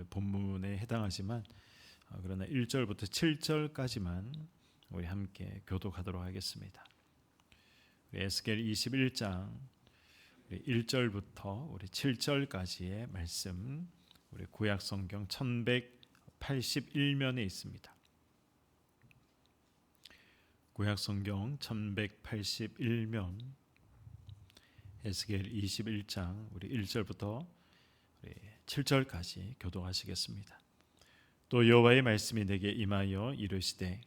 오늘 본문에 해당하지만 그러나 1절부터 7절까지만 우리 함께 교독하도록 하겠습니다. 우리 에스겔 21장 1절부터 우리 7절까지의 말씀, 우리 구약 성경 1181면에 있습니다. 구약 성경 1181면 에스겔 21장 우리 1절부터 7절까지 교독하시겠습니다. 또 여호와의 말씀이 내게 임하여 이르시되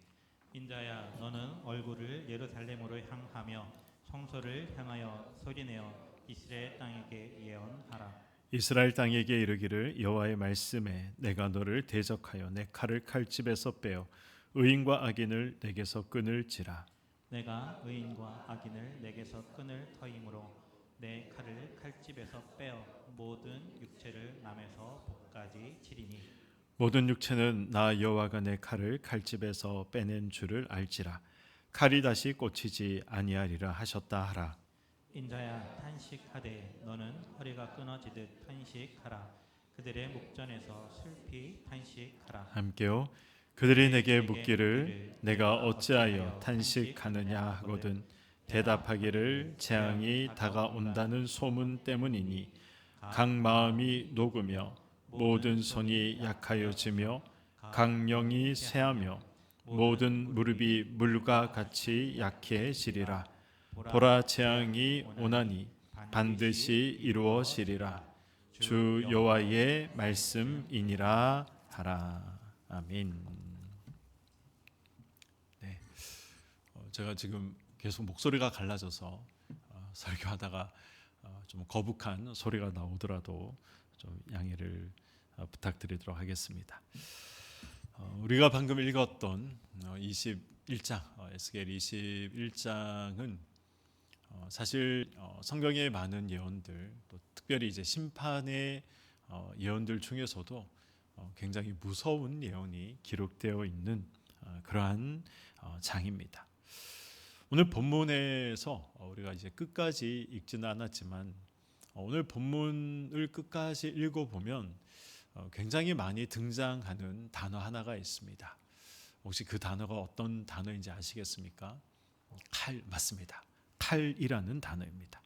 인자야, 너는 얼굴을 예루살렘으로 향하며 성소를 향하여 소리내어 이스라엘 땅에게 예언하라. 이스라엘 땅에게 이르기를 여호와의 말씀에 내가 너를 대적하여 내 칼을 칼집에서 빼어 의인과 악인을 내게서 끊을지라. 내가 의인과 악인을 내게서 끊을 터이므로 내 칼을 칼집에서 빼어 모든 육체를 남에서 복까지 치리니 모든 육체는 나 여호와가 내 칼을 칼집에서 빼낸 줄을 알지라. 칼이 다시 꽂히지 아니하리라 하셨다 하라. 인자야, 탄식하되 너는 허리가 끊어지듯 탄식하라. 그들의 목전에서 슬피 탄식하라. 함께요. 그들이 내게 묻기를 내가 어찌하여 탄식하느냐 하거든 대답하기를 재앙이 다가온다는 소문 때문이니 각 마음이 녹으며 모든 손이 약하여지며 각 영이 쇠하며 모든 무릎이 물과 같이 약해지리라. 보라, 재앙이 오나니 반드시 이루어지리라. 주 여호와의 말씀이니라 하라. 아멘. 네, 제가 지금 계속 목소리가 갈라져서 설교하다가 좀 거북한 소리가 나오더라도 좀 양해를 부탁드리도록 하겠습니다. 우리가 방금 읽었던 21장 에스겔 21장은 사실 성경의 많은 예언들, 또 특별히 이제 심판의 예언들 중에서도 굉장히 무서운 예언이 기록되어 있는 그러한 장입니다. 오늘 본문에서 우리가 이제 끝까지 읽지는 않았지만 오늘 본문을 끝까지 읽어보면 굉장히 많이 등장하는 단어 하나가 있습니다. 혹시 그 단어가 어떤 단어인지 아시겠습니까? 칼, 맞습니다. 칼이라는 단어입니다.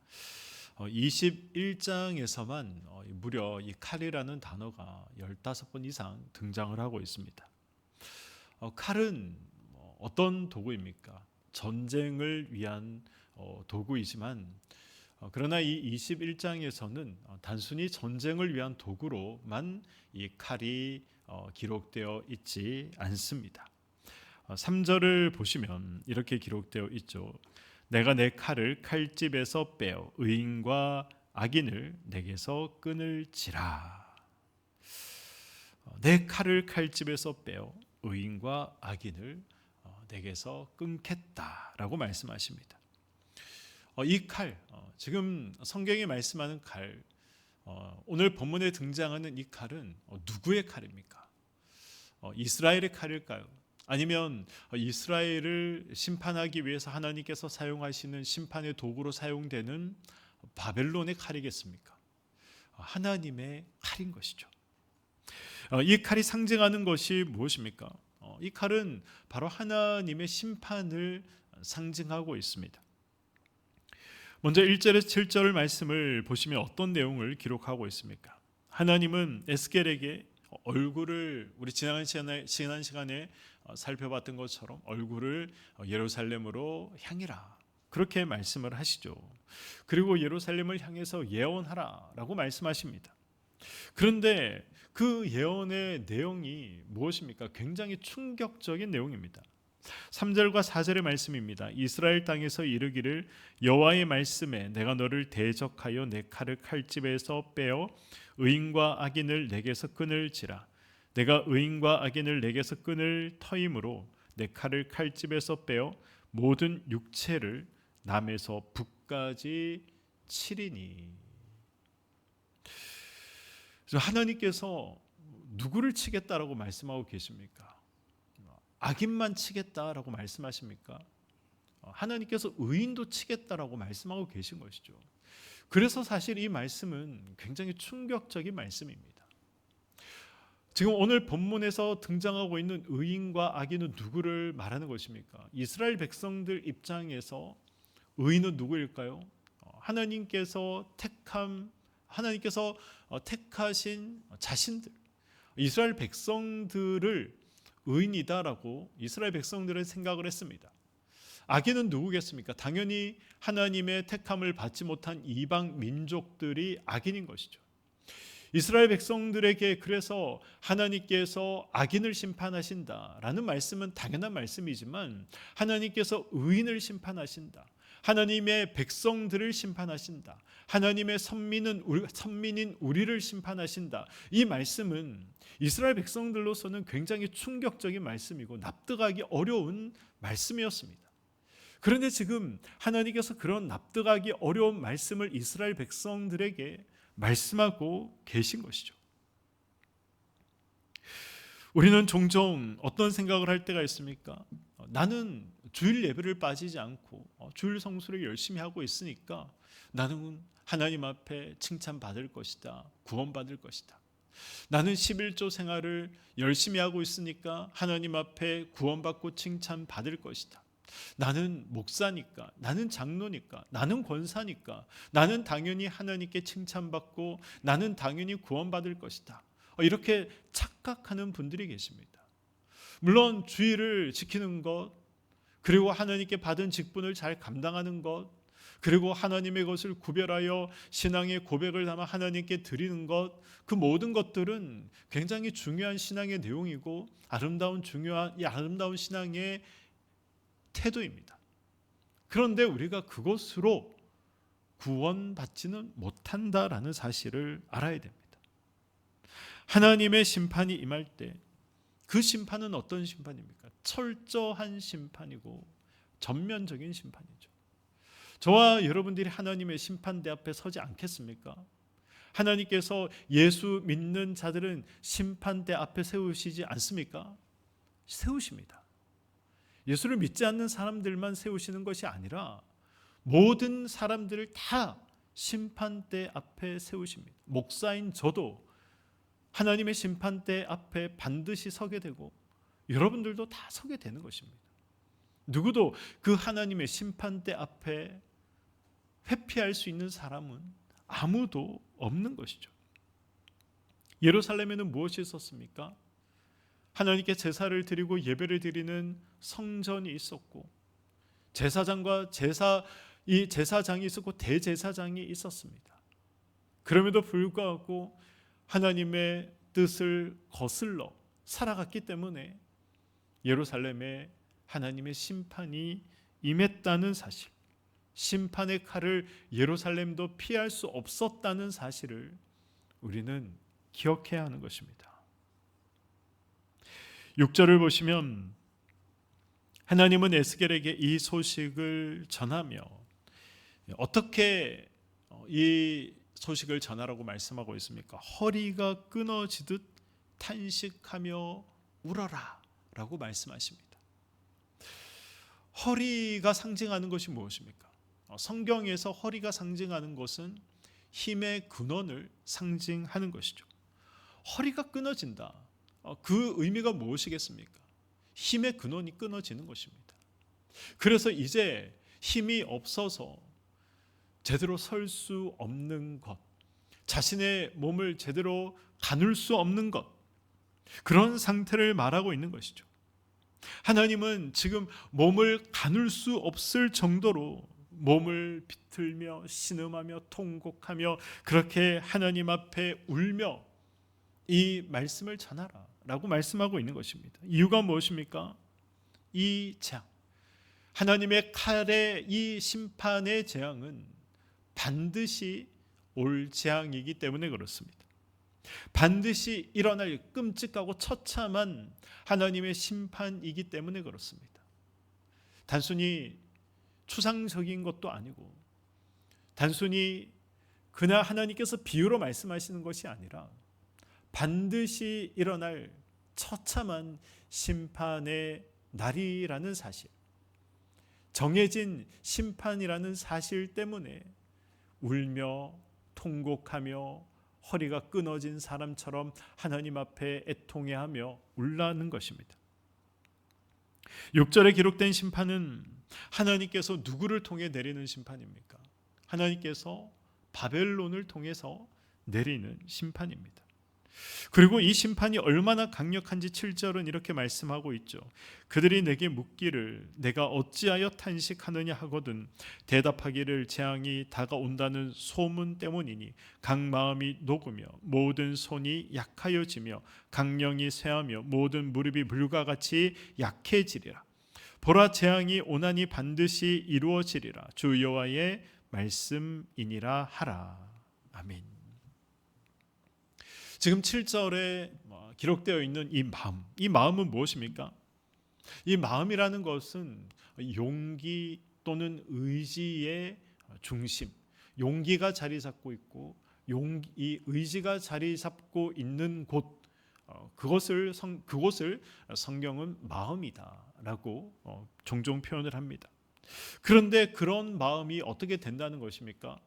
21장에서만 무려 이 칼이라는 단어가 15번 이상 등장을 하고 있습니다. 칼은 어떤 도구입니까? 전쟁을 위한 도구이지만 그러나 이 21장에서는 단순히 전쟁을 위한 도구로만 이 칼이 기록되어 있지 않습니다. 3절을 보시면 이렇게 기록되어 있죠. 내가 내 칼을 칼집에서 빼어 의인과 악인을 내게서 끊을지라. 내 칼을 칼집에서 빼어 의인과 악인을 내게서 끊겠다라고 말씀하십니다. 이 칼, 지금 성경이 말씀하는 칼, 오늘 본문에 등장하는 이 칼은 누구의 칼입니까? 이스라엘의 칼일까요? 아니면 이스라엘을 심판하기 위해서 하나님께서 사용하시는 심판의 도구로 사용되는 바벨론의 칼이겠습니까? 하나님의 칼인 것이죠. 이 칼이 상징하는 것이 무엇입니까? 이 칼은 바로 하나님의 심판을 상징하고 있습니다. 먼저 1절에서 7절 말씀을 보시면 어떤 내용을 기록하고 있습니까? 하나님은 에스겔에게 얼굴을, 우리 지난 시간에 살펴봤던 것처럼 얼굴을 예루살렘으로 향해라, 그렇게 말씀을 하시죠. 그리고 예루살렘을 향해서 예언하라 라고 말씀하십니다. 그런데 그 예언의 내용이 무엇입니까? 굉장히 충격적인 내용입니다. 3절과 4절의 말씀입니다. 이스라엘 땅에서 이르기를 여호와의 말씀에 내가 너를 대적하여 내 칼을 칼집에서 빼어 의인과 악인을 내게서 끊을지라. 내가 의인과 악인을 내게서 끊을 터이므로 내 칼을 칼집에서 빼어 모든 육체를 남에서 북까지 치리니. 하나님께서 누구를 치겠다라고 말씀하고 계십니까? 악인만 치겠다라고 말씀하십니까? 하나님께서 의인도 치겠다라고 말씀하고 계신 것이죠. 그래서 사실 이 말씀은 굉장히 충격적인 말씀입니다. 지금 오늘 본문에서 등장하고 있는 의인과 악인은 누구를 말하는 것입니까? 이스라엘 백성들 입장에서 의인은 누구일까요? 하나님께서 택하신 자신들, 이스라엘 백성들을 의인이다라고 이스라엘 백성들은 생각을 했습니다. 악인은 누구겠습니까? 당연히 하나님의 택함을 받지 못한 이방 민족들이 악인인 것이죠. 이스라엘 백성들에게 그래서 하나님께서 악인을 심판하신다라는 말씀은 당연한 말씀이지만 하나님께서 의인을 심판하신다. 하나님의 백성들을 심판하신다. 하나님의 선민인 우리를 심판하신다. 이 말씀은 이스라엘 백성들로서는 굉장히 충격적인 말씀이고 납득하기 어려운 말씀이었습니다. 그런데 지금 하나님께서 그런 납득하기 어려운 말씀을 이스라엘 백성들에게 말씀하고 계신 것이죠. 우리는 종종 어떤 생각을 할 때가 있습니까? 나는 주일 예배를 빠지지 않고 주일 성수를 열심히 하고 있으니까 나는 하나님 앞에 칭찬받을 것이다. 구원받을 것이다. 나는 11조 생활을 열심히 하고 있으니까 하나님 앞에 구원받고 칭찬받을 것이다. 나는 목사니까, 나는 장로니까, 나는 권사니까, 나는 당연히 하나님께 칭찬받고 나는 당연히 구원받을 것이다. 이렇게 착각하는 분들이 계십니다. 물론 주의를 지키는 것, 그리고 하나님께 받은 직분을 잘 감당하는 것, 그리고 하나님의 것을 구별하여 신앙의 고백을 담아 하나님께 드리는 것, 그 모든 것들은 굉장히 중요한 신앙의 내용이고 아름다운 신앙의 태도입니다. 그런데 우리가 그것으로 구원받지는 못한다라는 사실을 알아야 됩니다. 하나님의 심판이 임할 때 그 심판은 어떤 심판입니까? 철저한 심판이고 전면적인 심판이죠. 저와 여러분들이 하나님의 심판대 앞에 서지 않겠습니까? 하나님께서 예수 믿는 자들은 심판대 앞에 세우시지 않습니까? 세우십니다. 예수를 믿지 않는 사람들만 세우시는 것이 아니라 모든 사람들을 다 심판대 앞에 세우십니다. 목사인 저도 하나님의 심판대 앞에 반드시 서게 되고 여러분들도 다 서게 되는 것입니다. 누구도 그 하나님의 심판대 앞에 회피할 수 있는 사람은 아무도 없는 것이죠. 예루살렘에는 무엇이 있었습니까? 하나님께 제사를 드리고 예배를 드리는 성전이 있었고 제사장이 있었고 대제사장이 있었습니다. 그럼에도 불구하고 하나님의 뜻을 거슬러 살아갔기 때문에 예루살렘에 하나님의 심판이 임했다는 사실, 심판의 칼을 예루살렘도 피할 수 없었다는 사실을 우리는 기억해야 하는 것입니다. 6절을 보시면 하나님은 에스겔에게 이 소식을 전하며 어떻게 이 소식을 전하라고 말씀하고 있습니까? 허리가 끊어지듯 탄식하며 울어라 라고 말씀하십니다. 허리가 상징하는 것이 무엇입니까? 성경에서 허리가 상징하는 것은 힘의 근원을 상징하는 것이죠. 허리가 끊어진다. 그 의미가 무엇이겠습니까? 힘의 근원이 끊어지는 것입니다. 그래서 이제 힘이 없어서 제대로 설 수 없는 것, 자신의 몸을 제대로 가눌 수 없는 것, 그런 상태를 말하고 있는 것이죠. 하나님은 지금 몸을 가눌 수 없을 정도로 몸을 비틀며 신음하며 통곡하며 그렇게 하나님 앞에 울며 이 말씀을 전하라 라고 말씀하고 있는 것입니다. 이유가 무엇입니까? 이 재앙, 하나님의 칼의 이 심판의 재앙은 반드시 올 재앙이기 때문에 그렇습니다. 반드시 일어날 끔찍하고 처참한 하나님의 심판이기 때문에 그렇습니다. 단순히 추상적인 것도 아니고 단순히 그냥 하나님께서 비유로 말씀하시는 것이 아니라 반드시 일어날 처참한 심판의 날이라는 사실, 정해진 심판이라는 사실 때문에 울며 통곡하며 허리가 끊어진 사람처럼 하나님 앞에 애통해하며 울라는 것입니다. 6절에 기록된 심판은 하나님께서 누구를 통해 내리는 심판입니까? 하나님께서 바벨론을 통해서 내리는 심판입니다. 그리고 이 심판이 얼마나 강력한지 7절은 이렇게 말씀하고 있죠. 그들이 내게 묻기를 내가 어찌하여 탄식하느냐 하거든 대답하기를 재앙이 다가온다는 소문 때문이니 각 마음이 녹으며 모든 손이 약하여지며 강령이 쇠하며 모든 무릎이 물과 같이 약해지리라. 보라, 재앙이 오나니 반드시 이루어지리라. 주 여호와의 말씀이니라 하라. 아멘. 지금 7절에 기록되어 있는 이 마음은 무엇입니까? 이 마음이라는 것은 용기 또는 의지의 중심, 용기가 자리 잡고 있고 이 의지가 자리 잡고 있는 곳, 그것을 성경은 마음이다라고 종종 표현을 합니다. 그런데 그런 마음이 어떻게 된다는 것입니까?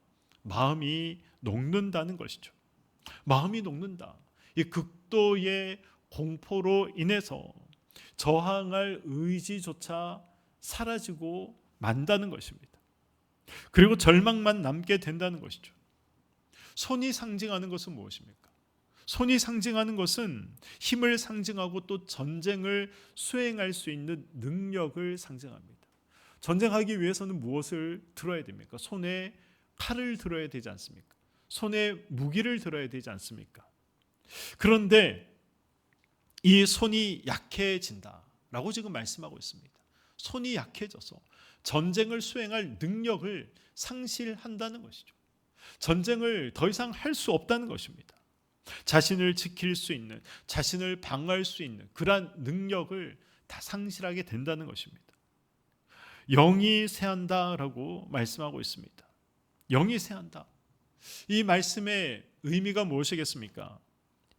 마음이 녹는다는 것이죠. 마음이 녹는다. 이 극도의 공포로 인해서 저항할 의지조차 사라지고 만다는 것입니다. 그리고 절망만 남게 된다는 것이죠. 손이 상징하는 것은 무엇입니까? 손이 상징하는 것은 힘을 상징하고 또 전쟁을 수행할 수 있는 능력을 상징합니다. 전쟁하기 위해서는 무엇을 들어야 됩니까? 손에 칼을 들어야 되지 않습니까? 손에 무기를 들어야 되지 않습니까? 그런데 이 손이 약해진다라고 지금 말씀하고 있습니다. 손이 약해져서 전쟁을 수행할 능력을 상실한다는 것이죠. 전쟁을 더 이상 할 수 없다는 것입니다. 자신을 지킬 수 있는, 자신을 방어할 수 있는 그러한 능력을 다 상실하게 된다는 것입니다. 영이 쇠한다라고 말씀하고 있습니다. 영이 쇠한다. 이 말씀의 의미가 무엇이겠습니까?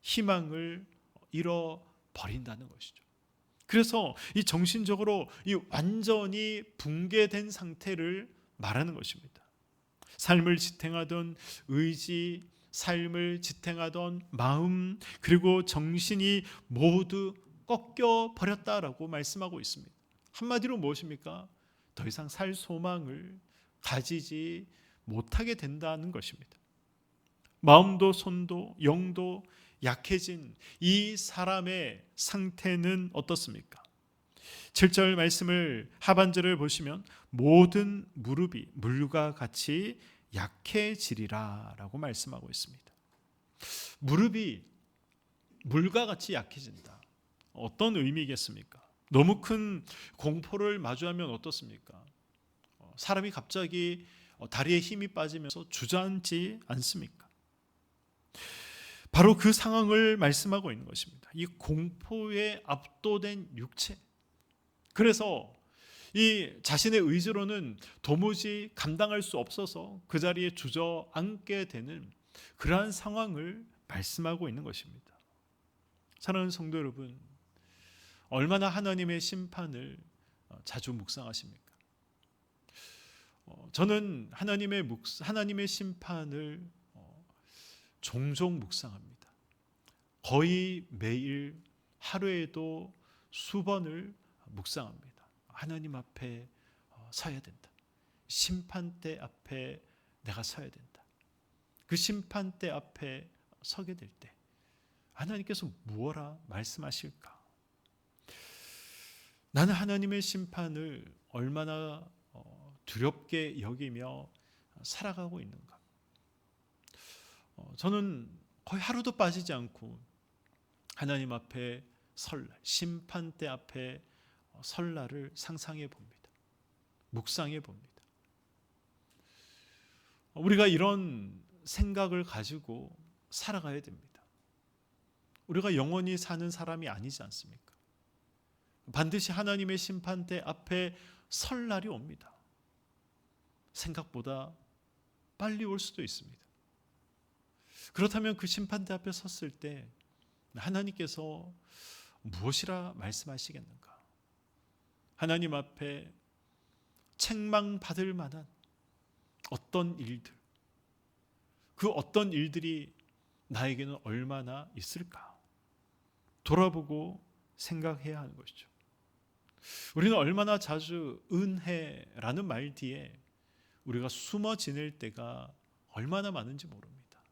희망을 잃어버린다는 것이죠. 그래서 이 정신적으로 이 완전히 붕괴된 상태를 말하는 것입니다. 삶을 지탱하던 의지, 삶을 지탱하던 마음, 그리고 정신이 모두 꺾여 버렸다라고 말씀하고 있습니다. 한마디로 무엇입니까? 더 이상 살 소망을 가지지 못하게 된다는 것입니다. 마음도 손도 영도 약해진 이 사람의 상태는 어떻습니까? 7절 말씀을 하반절을 보시면 모든 무릎이 물과 같이 약해지리라 라고 말씀하고 있습니다. 무릎이 물과 같이 약해진다. 어떤 의미겠습니까? 너무 큰 공포를 마주하면 어떻습니까? 사람이 갑자기 다리에 힘이 빠지면서 주저앉지 않습니까? 바로 그 상황을 말씀하고 있는 것입니다. 이 공포에 압도된 육체. 그래서 이 자신의 의지로는 도무지 감당할 수 없어서 그 자리에 주저앉게 되는 그러한 상황을 말씀하고 있는 것입니다. 사랑하는 성도 여러분, 얼마나 하나님의 심판을 자주 묵상하십니까? 저는 하나님의 심판을 종종 묵상합니다. 거의 매일 하루에도 수번을 묵상합니다. 하나님 앞에 서야 된다. 심판대 앞에 내가 서야 된다. 그 심판대 앞에 서게 될 때 하나님께서 무엇라 말씀하실까? 나는 하나님의 심판을 얼마나 두렵게 여기며 살아가고 있는가? 저는 거의 하루도 빠지지 않고 하나님 앞에 설날, 심판대 앞에 설날을 상상해 봅니다. 묵상해 봅니다. 우리가 이런 생각을 가지고 살아가야 됩니다. 우리가 영원히 사는 사람이 아니지 않습니까? 반드시 하나님의 심판대 앞에 설 날이 옵니다. 생각보다 빨리 올 수도 있습니다. 그렇다면 그 심판대 앞에 섰을 때 하나님께서 무엇이라 말씀하시겠는가? 하나님 앞에 책망받을 만한 어떤 일들, 그 어떤 일들이 나에게는 얼마나 있을까? 돌아보고 생각해야 하는 것이죠. 우리는 얼마나 자주 은혜라는 말 뒤에 우리가 숨어 지낼 때가 얼마나 많은지 모릅니다.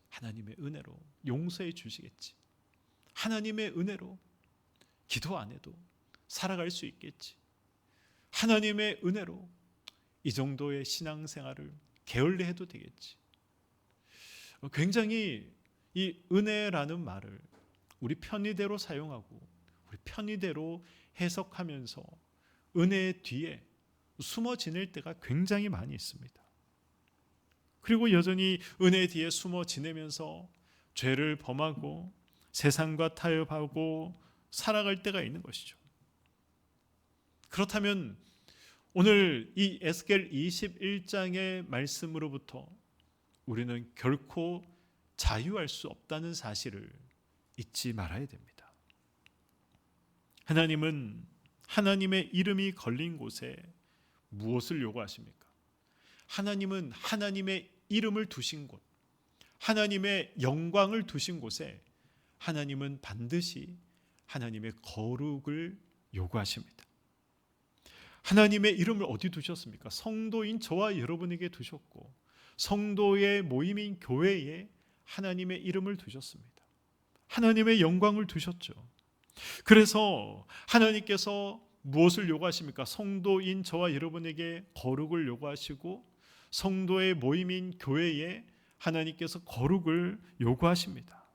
하나님의 은혜로 용서해 주시겠지. 하나님의 은혜로 기도 안 해도 살아갈 수 있겠지. 하나님의 은혜로 이 정도의 신앙생활을 게을리 해도 되겠지. 굉장히 이 은혜라는 말을 우리 편의대로 사용하고 우리 편의대로 해석하면서 은혜의 뒤에 숨어 지낼 때가 굉장히 많이 있습니다. 그리고 여전히 은혜 뒤에 숨어 지내면서 죄를 범하고 세상과 타협하고 살아갈 때가 있는 것이죠. 그렇다면 오늘 이 에스겔 21장의 말씀으로부터 우리는 결코 자유할 수 없다는 사실을 잊지 말아야 됩니다. 하나님은 하나님의 이름이 걸린 곳에 무엇을 요구하십니까? 하나님은 하나님의 이름을 두신 곳, 하나님의 영광을 두신 곳에 하나님은 반드시 하나님의 거룩을 요구하십니다. 하나님의 이름을 어디 두셨습니까? 성도인 저와 여러분에게 두셨고 성도의 모임인 교회에 하나님의 이름을 두셨습니다. 하나님의 영광을 두셨죠. 그래서 하나님께서 무엇을 요구하십니까? 성도인 저와 여러분에게 거룩을 요구하시고 성도의 모임인 교회에 하나님께서 거룩을 요구하십니다.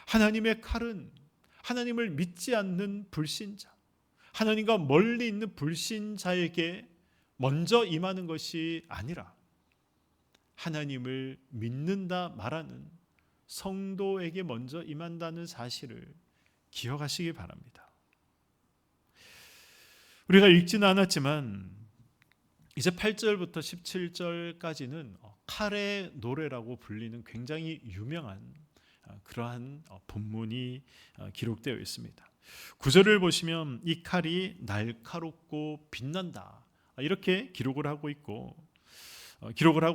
하나님의 칼은 하나님을 믿지 않는 불신자, 하나님과 멀리 있는 불신자에게 먼저 임하는 것이 아니라 하나님을 믿는다 말하는 성도에게 먼저 임한다는 사실을 기억하시기 바랍니다. 우리가 읽지는 않았지만 이제 8절부터 17절까지는 칼의 노래라고 불리는 굉장히 유명한 그러한 본문이 기록되어 있습니다. 9절을 보시면 이 칼이 날카롭고 빛난다 이렇게 기록을 하고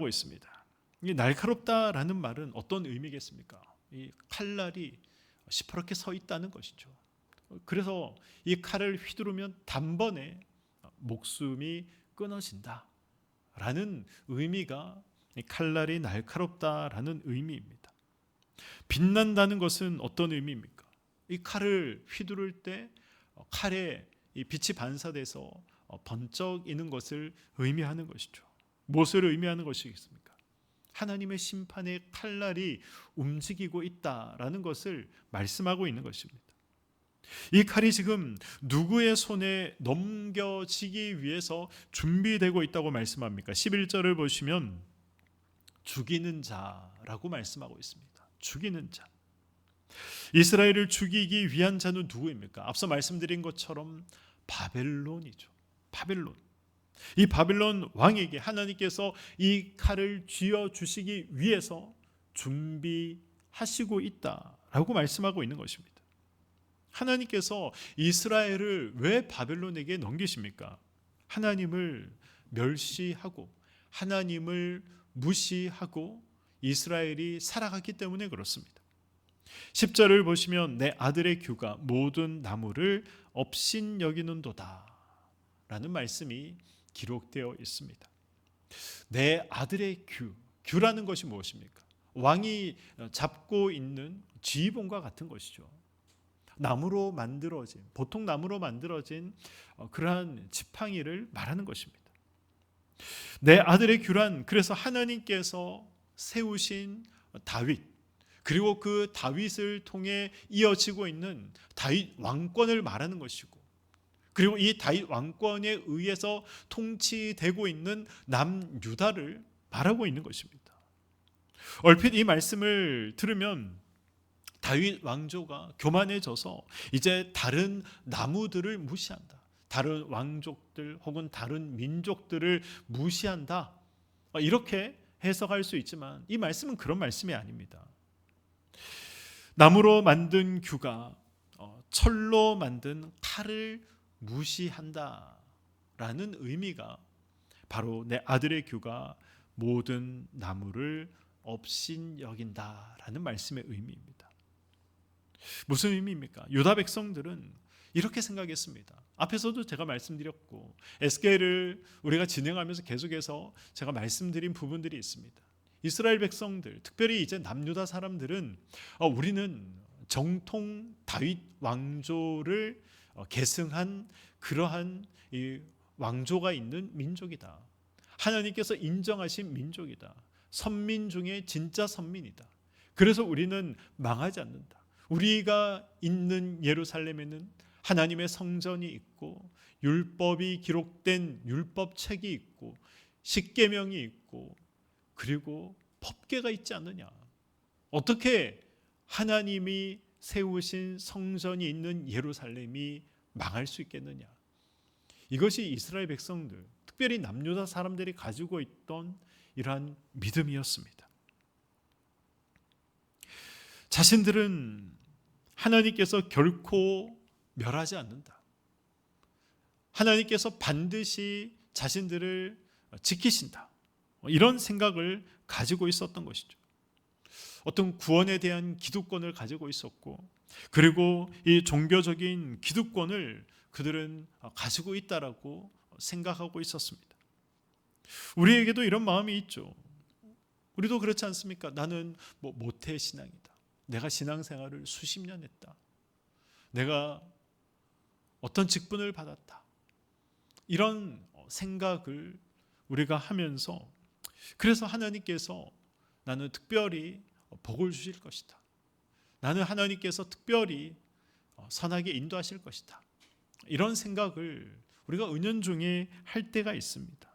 있습니다. 이 날카롭다라는 말은 어떤 의미겠습니까? 이 칼날이 시퍼렇게 서 있다는 것이죠. 그래서 이 칼을 휘두르면 단번에 목숨이 끊어진다라는 의미가 이 칼날이 날카롭다라는 의미입니다. 빛난다는 것은 어떤 의미입니까? 이 칼을 휘두를 때 칼에 이 빛이 반사돼서 번쩍이는 것을 의미하는 것이죠. 무엇을 의미하는 것이겠습니까? 하나님의 심판의 칼날이 움직이고 있다라는 것을 말씀하고 있는 것입니다. 이 칼이 지금 누구의 손에 넘겨지기 위해서 준비되고 있다고 말씀합니까? 11절을 보시면 죽이는 자라고 말씀하고 있습니다. 죽이는 자. 이스라엘을 죽이기 위한 자는 누구입니까? 앞서 말씀드린 것처럼 바벨론이죠. 바벨론. 이 바벨론 왕에게 하나님께서 이 칼을 쥐어주시기 위해서 준비하시고 있다라고 말씀하고 있는 것입니다. 하나님께서 이스라엘을 왜 바벨론에게 넘기십니까? 하나님을 멸시하고 하나님을 무시하고 이스라엘이 살아갔기 때문에 그렇습니다. 10절을 보시면 내 아들의 규가 모든 나무를 업신여기는도다 라는 말씀이 기록되어 있습니다. 내 아들의 규라는 것이 무엇입니까? 왕이 잡고 있는 지휘봉과 같은 것이죠. 나무로 만들어진, 보통 나무로 만들어진 그러한 지팡이를 말하는 것입니다. 내 아들의 규란, 그래서 하나님께서 세우신 다윗, 그리고 그 다윗을 통해 이어지고 있는 다윗 왕권을 말하는 것이고, 그리고 이 다윗 왕권에 의해서 통치되고 있는 남유다를 말하고 있는 것입니다. 얼핏 이 말씀을 들으면 다윗 왕조가 교만해져서 이제 다른 나무들을 무시한다, 다른 왕족들 혹은 다른 민족들을 무시한다, 이렇게 해석할 수 있지만 이 말씀은 그런 말씀이 아닙니다. 나무로 만든 규가 철로 만든 칼을 무시한다라는 의미가 바로 내 아들의 규가 모든 나무를 업신여긴다라는 말씀의 의미입니다. 무슨 의미입니까? 유다 백성들은 이렇게 생각했습니다. 앞에서도 제가 말씀드렸고 에스겔을 우리가 진행하면서 계속해서 제가 말씀드린 부분들이 있습니다. 이스라엘 백성들, 특별히 이제 남유다 사람들은 우리는 정통 다윗 왕조를 계승한 그러한 이 왕조가 있는 민족이다. 하나님께서 인정하신 민족이다. 선민 중에 진짜 선민이다. 그래서 우리는 망하지 않는다. 우리가 있는 예루살렘에는 하나님의 성전이 있고 율법이 기록된 율법책이 있고 십계명이 있고 그리고 법궤가 있지 않느냐. 어떻게 하나님이 세우신 성전이 있는 예루살렘이 망할 수 있겠느냐. 이것이 이스라엘 백성들, 특별히 남유다 사람들이 가지고 있던 이러한 믿음이었습니다. 자신들은 하나님께서 결코 멸하지 않는다. 하나님께서 반드시 자신들을 지키신다. 이런 생각을 가지고 있었던 것이죠. 어떤 구원에 대한 기득권을 가지고 있었고, 그리고 이 종교적인 기득권을 그들은 가지고 있다라고 생각하고 있었습니다. 우리에게도 이런 마음이 있죠. 우리도 그렇지 않습니까? 나는 모태 신앙이다. 내가 신앙생활을 수십 년 했다. 내가 어떤 직분을 받았다. 이런 생각을 우리가 하면서 그래서 하나님께서 나는 특별히 복을 주실 것이다. 나는 하나님께서 특별히 선하게 인도하실 것이다. 이런 생각을 우리가 은연중에 할 때가 있습니다.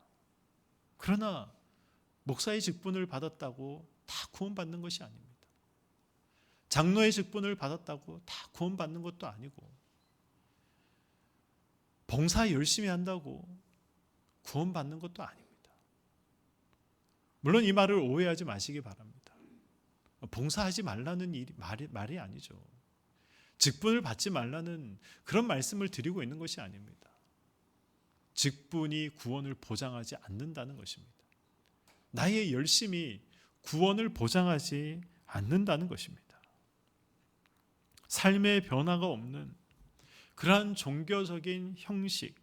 그러나 목사의 직분을 받았다고 다 구원받는 것이 아닙니다. 장로의 직분을 받았다고 다 구원받는 것도 아니고 봉사 열심히 한다고 구원받는 것도 아닙니다. 물론 이 말을 오해하지 마시기 바랍니다. 봉사하지 말라는 말이 아니죠. 직분을 받지 말라는 그런 말씀을 드리고 있는 것이 아닙니다. 직분이 구원을 보장하지 않는다는 것입니다. 나의 열심이 구원을 보장하지 않는다는 것입니다. 삶의 변화가 없는 그러한 종교적인 형식,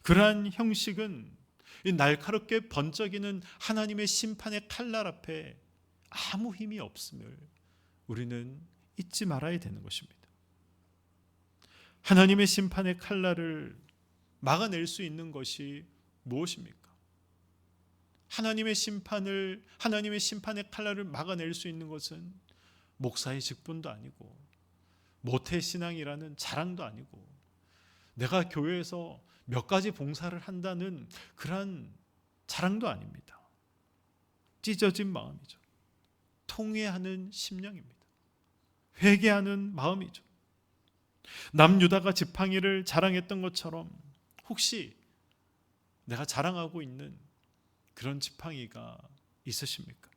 그러한 형식은 이 날카롭게 번쩍이는 하나님의 심판의 칼날 앞에 아무 힘이 없음을 우리는 잊지 말아야 되는 것입니다. 하나님의 심판의 칼날을 막아낼 수 있는 것이 무엇입니까? 하나님의 심판의 칼날을 막아낼 수 있는 것은 목사의 직분도 아니고 모태신앙이라는 자랑도 아니고 내가 교회에서 몇 가지 봉사를 한다는 그러한 자랑도 아닙니다. 찢어진 마음이죠. 통회하는 심령입니다. 회개하는 마음이죠. 남유다가 지팡이를 자랑했던 것처럼 혹시 내가 자랑하고 있는 그런 지팡이가 있으십니까?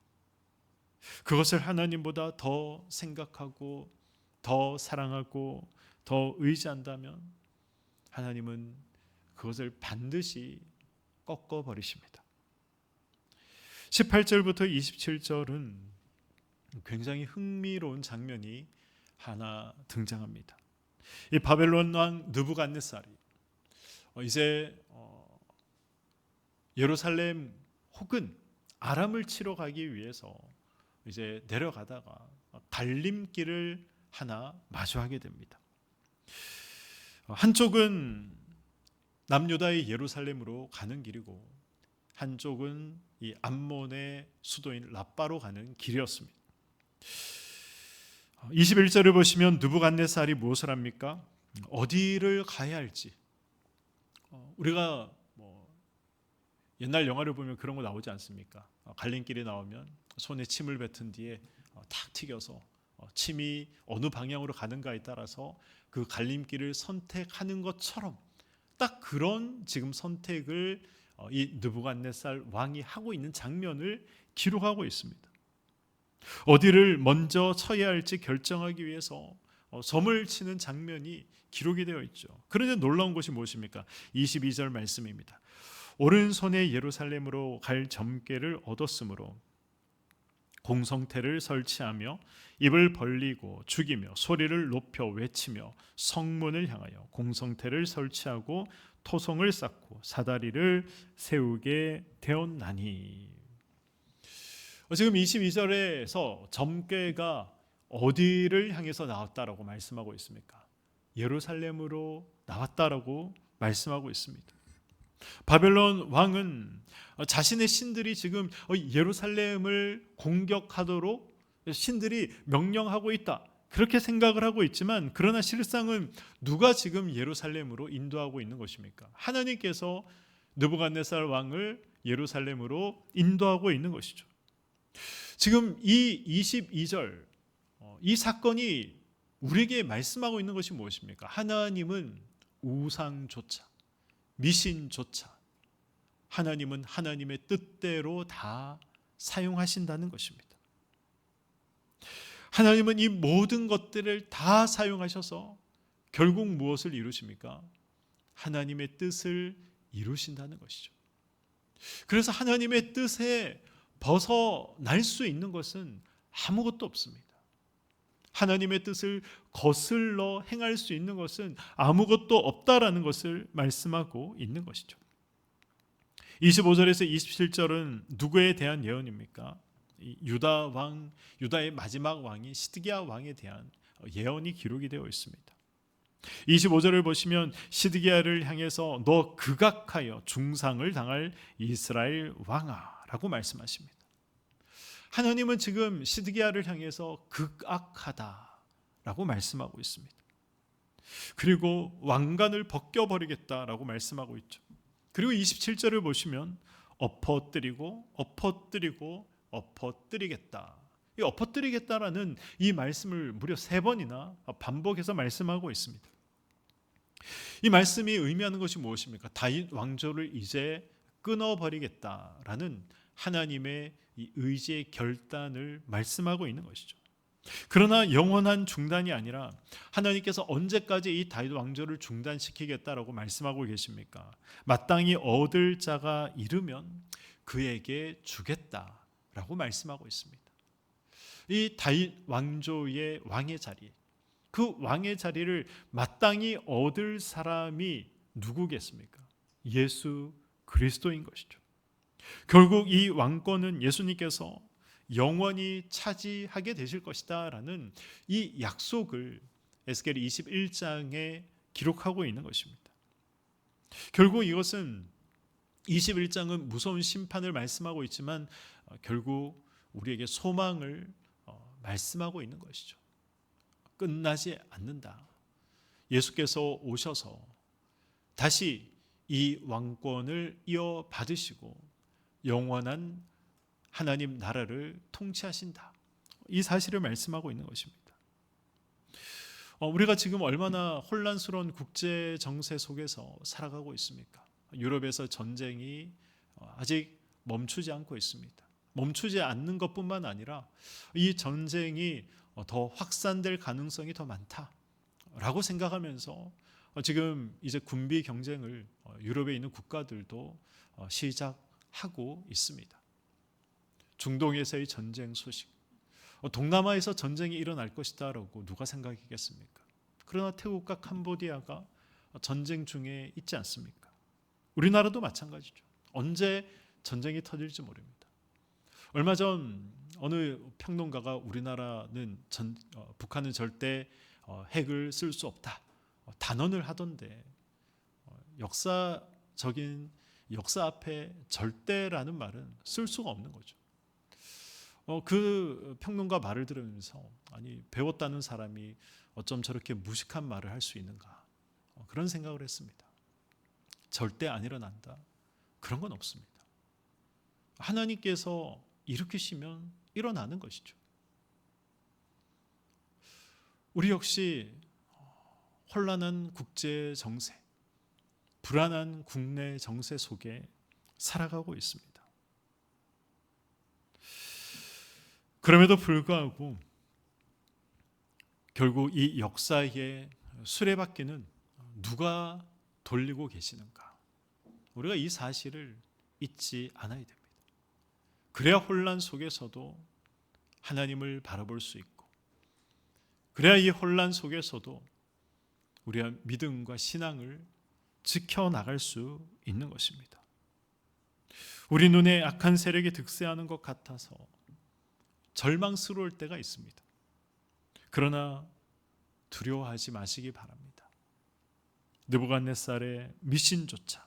그것을 하나님보다 더 생각하고 더 사랑하고 더 의지한다면 하나님은 그것을 반드시 꺾어버리십니다. 18절부터 27절은 굉장히 흥미로운 장면이 하나 등장합니다. 이 바벨론 왕 느부갓네살이 이제 예루살렘 혹은 아람을 치러 가기 위해서 이제 내려가다가 갈림길을 하나 마주하게 됩니다. 한쪽은 남유다의 예루살렘으로 가는 길이고 한쪽은 이 암몬의 수도인 라빠로 가는 길이었습니다. 21절을 보시면 느부갓네살이 무엇을 합니까? 어디를 가야 할지. 우리가 옛날 영화를 보면 그런 거 나오지 않습니까? 갈림길이 나오면 손에 침을 뱉은 뒤에 탁 튀겨서 침이 어느 방향으로 가는가에 따라서 그 갈림길을 선택하는 것처럼 딱 그런 지금 선택을 이 느부갓네살 왕이 하고 있는 장면을 기록하고 있습니다. 어디를 먼저 쳐야 할지 결정하기 위해서 점을 치는 장면이 기록이 되어 있죠. 그런데 놀라운 것이 무엇입니까? 22절 말씀입니다. 오른손에 예루살렘으로 갈 점괘를 얻었으므로 공성태를 설치하며 입을 벌리고 죽이며 소리를 높여 외치며 성문을 향하여 공성태를 설치하고 토성을 쌓고 사다리를 세우게 되었나니. 지금 22절에서 점괘가 어디를 향해서 나왔다라고 말씀하고 있습니까? 예루살렘으로 나왔다라고 말씀하고 있습니다. 바벨론 왕은 자신의 신들이 지금 예루살렘을 공격하도록 신들이 명령하고 있다, 그렇게 생각을 하고 있지만, 그러나 실상은 누가 지금 예루살렘으로 인도하고 있는 것입니까? 하나님께서 느부갓네살 왕을 예루살렘으로 인도하고 있는 것이죠. 지금 이 22절 이 사건이 우리에게 말씀하고 있는 것이 무엇입니까? 하나님은 우상조차, 미신조차 하나님은 하나님의 뜻대로 다 사용하신다는 것입니다. 하나님은 이 모든 것들을 다 사용하셔서 결국 무엇을 이루십니까? 하나님의 뜻을 이루신다는 것이죠. 그래서 하나님의 뜻에 벗어날 수 있는 것은 아무것도 없습니다. 하나님의 뜻을 거슬러 행할 수 있는 것은 아무것도 없다라는 것을 말씀하고 있는 것이죠. 25절에서 27절은 누구에 대한 예언입니까? 유다 왕, 유다의 마지막 왕인 시드기야 왕에 대한 예언이 기록이 되어 있습니다. 25절을 보시면 시드기야를 향해서 너 극악하여 중상을 당할 이스라엘 왕아라고 말씀하십니다. 하나님은 지금 시드기야를 향해서 극악하다라고 말씀하고 있습니다. 그리고 왕관을 벗겨버리겠다라고 말씀하고 있죠. 그리고 27절을 보시면 엎어뜨리고 엎어뜨리고 엎어뜨리겠다. 이 엎어뜨리겠다라는 이 말씀을 무려 3번이나 반복해서 말씀하고 있습니다. 이 말씀이 의미하는 것이 무엇입니까? 다윗 왕조를 이제 끊어버리겠다라는 하나님의 이 의지의 결단을 말씀하고 있는 것이죠. 그러나 영원한 중단이 아니라 하나님께서 언제까지 이 다윗 왕조를 중단시키겠다라고 말씀하고 계십니까? 마땅히 얻을 자가 이르면 그에게 주겠다라고 말씀하고 있습니다. 이 다윗 왕조의 왕의 자리, 그 왕의 자리를 마땅히 얻을 사람이 누구겠습니까? 예수 그리스도인 것이죠. 결국 이 왕권은 예수님께서 영원히 차지하게 되실 것이다 라는 이 약속을 에스겔 21장에 기록하고 있는 것입니다. 결국 이것은 21장은 무서운 심판을 말씀하고 있지만 결국 우리에게 소망을 말씀하고 있는 것이죠. 끝나지 않는다. 예수께서 오셔서 다시 이 왕권을 이어받으시고 영원한 하나님 나라를 통치하신다. 이 사실을 말씀하고 있는 것입니다. 우리가 지금 얼마나 혼란스러운 국제 정세 속에서 살아가고 있습니까? 유럽에서 전쟁이 아직 멈추지 않고 있습니다. 멈추지 않는 것뿐만 아니라 이 전쟁이 더 확산될 가능성이 더 많다라고 생각하면서 지금 이제 군비 경쟁을 유럽에 있는 국가들도 시작하고 있습니다. 중동에서의 전쟁 소식, 동남아에서 전쟁이 일어날 것이다라고 누가 생각했겠습니까? 그러나 태국과 캄보디아가 전쟁 중에 있지 않습니까? 우리나라도 마찬가지죠. 언제 전쟁이 터질지 모릅니다. 얼마 전 어느 평론가가 우리나라는 북한은 절대 핵을 쓸 수 없다 단언을 하던데 역사적인 역사 앞에 절대라는 말은 쓸 수가 없는 거죠. 그 평론가 말을 들으면서 아니 배웠다는 사람이 어쩜 저렇게 무식한 말을 할 수 있는가 그런 생각을 했습니다. 절대 안 일어난다 그런 건 없습니다. 하나님께서 일으키시면 일어나는 것이죠. 우리 역시 혼란한 국제 정세, 불안한 국내 정세 속에 살아가고 있습니다. 그럼에도 불구하고 결국 이 역사의 수레바퀴는 누가 돌리고 계시는가? 우리가 이 사실을 잊지 않아야 됩니다. 그래야 혼란 속에서도 하나님을 바라볼 수 있고, 그래야 이 혼란 속에서도 우리의 믿음과 신앙을 지켜나갈 수 있는 것입니다. 우리 눈에 악한 세력이 득세하는 것 같아서 절망스러울 때가 있습니다. 그러나 두려워하지 마시기 바랍니다. 느부갓네살의 미신조차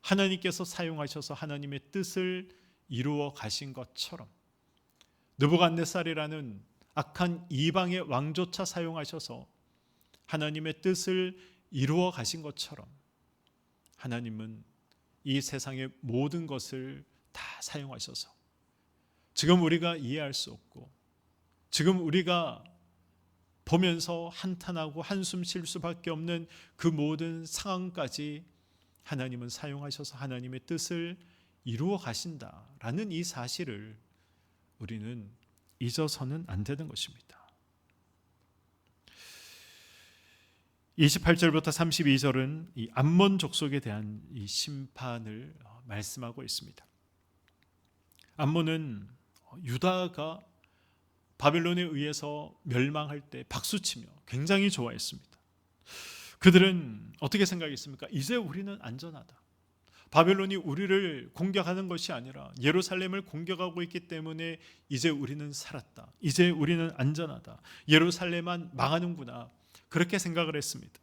하나님께서 사용하셔서 하나님의 뜻을 이루어 가신 것처럼, 느부갓네살이라는 악한 이방의 왕조차 사용하셔서 하나님의 뜻을 이루어 가신 것처럼 하나님은 이 세상의 모든 것을 다 사용하셔서 지금 우리가 이해할 수 없고, 지금 우리가 보면서 한탄하고 한숨 쉴 수밖에 없는 그 모든 상황까지 하나님은 사용하셔서 하나님의 뜻을 이루어 가신다라는 이 사실을 우리는 잊어서는 안 되는 것입니다. 28절부터 32절은 이 암몬 족속에 대한 이 심판을 말씀하고 있습니다. 암몬은 유다가 바벨론에 의해서 멸망할 때 박수치며 굉장히 좋아했습니다. 그들은 어떻게 생각했습니까? 이제 우리는 안전하다. 바벨론이 우리를 공격하는 것이 아니라 예루살렘을 공격하고 있기 때문에 이제 우리는 살았다. 이제 우리는 안전하다. 예루살렘만 망하는구나. 그렇게 생각을 했습니다.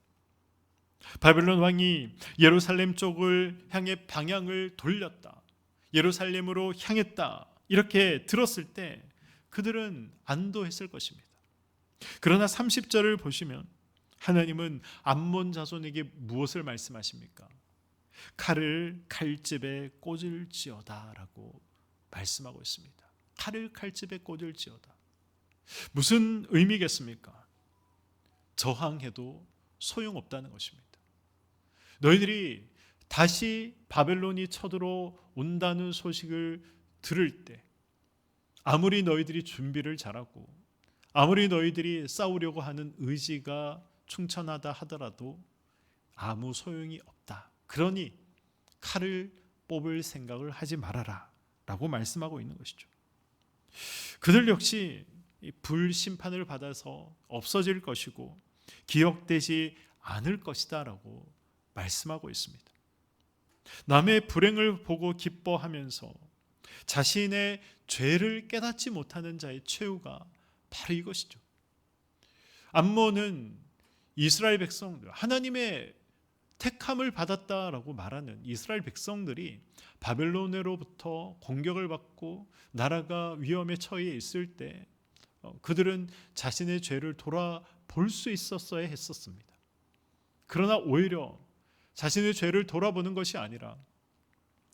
바벨론 왕이 예루살렘 쪽을 향해 방향을 돌렸다. 예루살렘으로 향했다. 이렇게 들었을 때 그들은 안도했을 것입니다. 그러나 30절을 보시면 하나님은 암몬 자손에게 무엇을 말씀하십니까? 칼을 칼집에 꽂을지어다라고 말씀하고 있습니다. 칼을 칼집에 꽂을지어다. 무슨 의미겠습니까? 저항해도 소용없다는 것입니다. 너희들이 다시 바벨론이 쳐들어온다는 소식을 들을 때 아무리 너희들이 준비를 잘하고 아무리 너희들이 싸우려고 하는 의지가 충천하다 하더라도 아무 소용이 없다. 그러니 칼을 뽑을 생각을 하지 말아라 라고 말씀하고 있는 것이죠. 그들 역시 불심판을 받아서 없어질 것이고 기억되지 않을 것이다 라고 말씀하고 있습니다. 남의 불행을 보고 기뻐하면서 자신의 죄를 깨닫지 못하는 자의 최후가 바로 이것이죠. 암몬은 이스라엘 백성들, 하나님의 택함을 받았다라고 말하는 이스라엘 백성들이 바벨론으로부터 공격을 받고 나라가 위험에 처해 있을 때 그들은 자신의 죄를 돌아볼 수 있었어야 했었습니다. 그러나 오히려 자신의 죄를 돌아보는 것이 아니라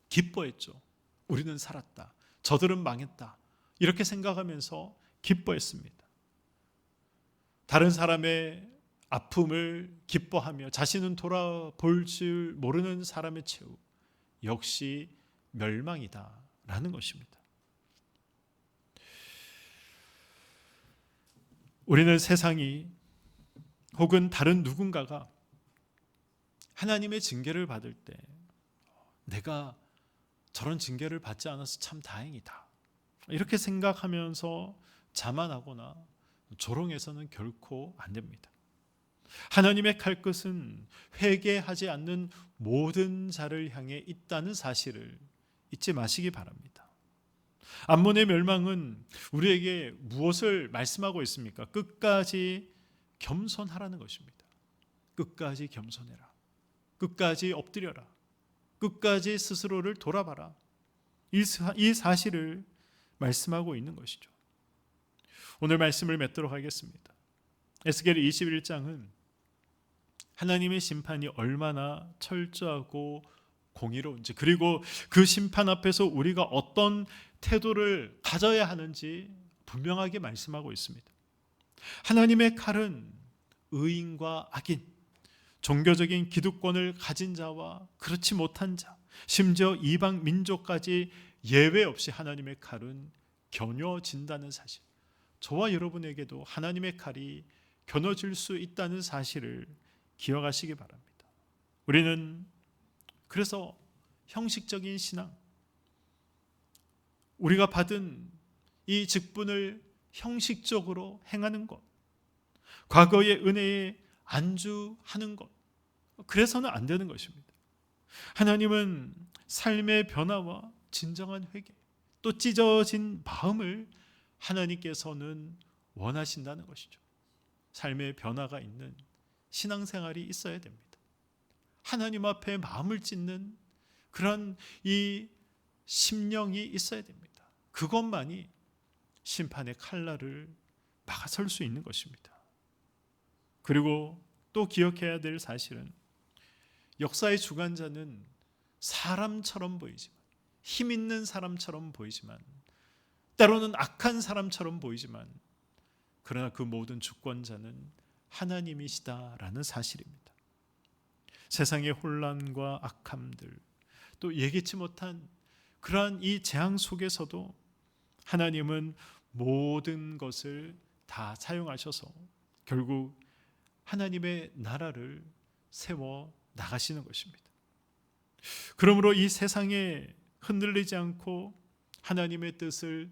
기뻐했죠. 우리는 살았다. 저들은 망했다. 이렇게 생각하면서 기뻐했습니다. 다른 사람의 아픔을 기뻐하며 자신은 돌아볼 줄 모르는 사람의 최후 역시 멸망이다라는 것입니다. 우리는 세상이 혹은 다른 누군가가 하나님의 징계를 받을 때 내가 저런 징계를 받지 않아서 참 다행이다. 이렇게 생각하면서 자만하거나 조롱해서는 결코 안 됩니다. 하나님의 칼끝은 회개하지 않는 모든 자를 향해 있다는 사실을 잊지 마시기 바랍니다. 암몬의 멸망은 우리에게 무엇을 말씀하고 있습니까? 끝까지 겸손하라는 것입니다. 끝까지 겸손해라. 끝까지 엎드려라. 끝까지 스스로를 돌아봐라. 이 사실을 말씀하고 있는 것이죠. 오늘 말씀을 맺도록 하겠습니다. 에스겔 21장은 하나님의 심판이 얼마나 철저하고 공의로운지, 그리고 그 심판 앞에서 우리가 어떤 태도를 가져야 하는지 분명하게 말씀하고 있습니다. 하나님의 칼은 의인과 악인, 종교적인 기득권을 가진 자와 그렇지 못한 자, 심지어 이방 민족까지 예외 없이 하나님의 칼은 겨녀진다는 사실, 저와 여러분에게도 하나님의 칼이 겨눠질 수 있다는 사실을 기억하시기 바랍니다. 우리는 그래서 형식적인 신앙, 우리가 받은 이 직분을 형식적으로 행하는 것, 과거의 은혜에 안주하는 것, 그래서는 안 되는 것입니다. 하나님은 삶의 변화와 진정한 회개, 또 찢어진 마음을 하나님께서는 원하신다는 것이죠. 삶의 변화가 있는 신앙생활이 있어야 됩니다. 하나님 앞에 마음을 찢는 그런 이 심령이 있어야 됩니다. 그것만이 심판의 칼날을 막아설 수 있는 것입니다. 그리고 또 기억해야 될 사실은 역사의 주관자는 사람처럼 보이지만, 힘 있는 사람처럼 보이지만, 때로는 악한 사람처럼 보이지만, 그러나 그 모든 주권자는 하나님이시다라는 사실입니다. 세상의 혼란과 악함들, 또 예기치 못한 그러한 이 재앙 속에서도 하나님은 모든 것을 다 사용하셔서 결국 하나님의 나라를 세워 나가시는 것입니다. 그러므로 이 세상에 흔들리지 않고 하나님의 뜻을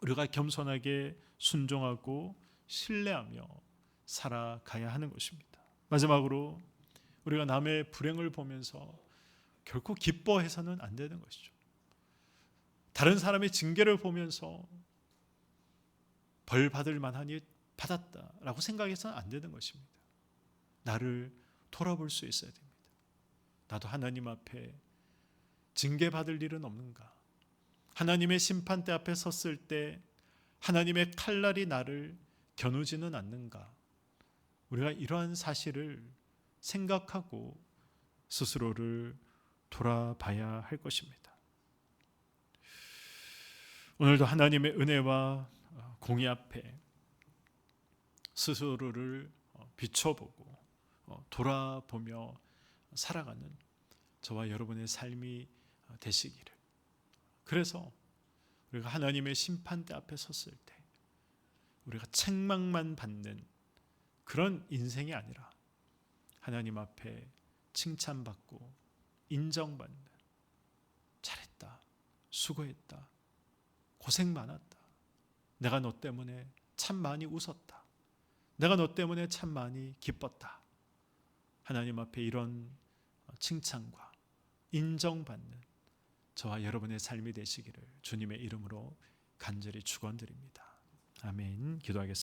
우리가 겸손하게 순종하고 신뢰하며 살아가야 하는 것입니다. 마지막으로 우리가 남의 불행을 보면서 결코 기뻐해서는 안 되는 것이죠. 다른 사람의 징계를 보면서 벌 받을 만하니 받았다라고 생각해서는 안 되는 것입니다. 나를 돌아볼 수 있어야 됩니다. 나도 하나님 앞에 징계받을 일은 없는가? 하나님의 심판대 앞에 섰을 때 하나님의 칼날이 나를 겨누지는 않는가? 우리가 이러한 사실을 생각하고 스스로를 돌아봐야 할 것입니다. 오늘도 하나님의 은혜와 공의 앞에 스스로를 비춰보고 돌아보며 살아가는 저와 여러분의 삶이 되시기를. 그래서 우리가 하나님의 심판대 앞에 섰을 때 우리가 책망만 받는 그런 인생이 아니라 하나님 앞에 칭찬받고 인정받는, 잘했다, 수고했다, 고생 많았다, 내가 너 때문에 참 많이 웃었다, 내가 너 때문에 참 많이 기뻤다, 하나님 앞에 이런 칭찬과 인정받는 저와 여러분의 삶이 되시기를 주님의 이름으로 간절히 축원드립니다. 아멘. 기도하겠습니다.